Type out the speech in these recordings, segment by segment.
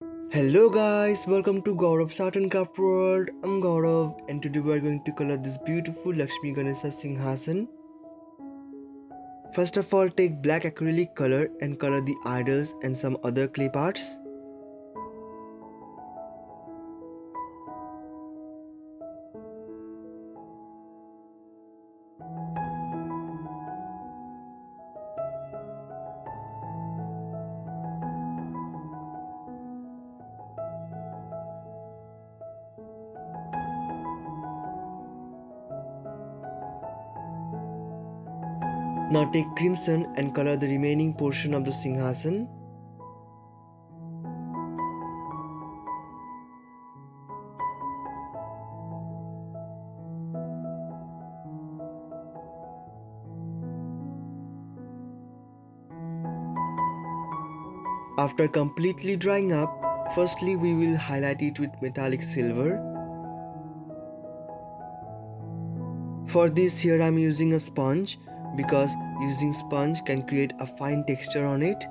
Hello guys, welcome to gourabsartcraftworld. I'm Gaurav and today we are going to color this beautiful Laxmi Ganesha Singhasan. First of all, take black acrylic color and color the idols and some other clay parts. Now take crimson and color the remaining portion of the Singhasan. After completely drying up, firstly we will highlight it with metallic silver. For this here I am using a sponge because using sponge can create a fine texture on it.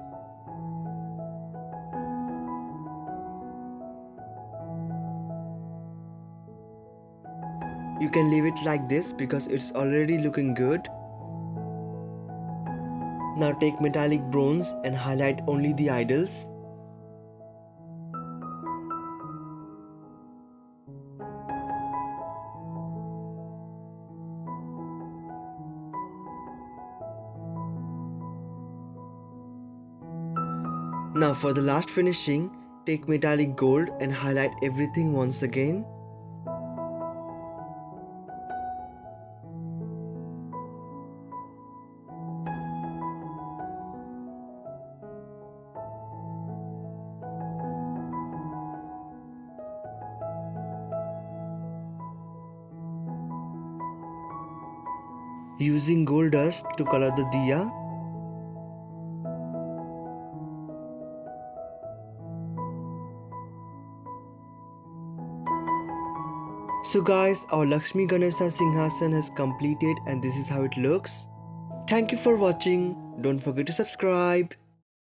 You can leave it like this because it's already looking good. Now take metallic bronze and highlight only the idols. Now for the last finishing, take metallic gold and highlight everything once again. Using gold dust to color the diya. So guys, our Laxmi Ganesha Singhasan has completed and this is how it looks. Thank you for watching. Don't forget to subscribe.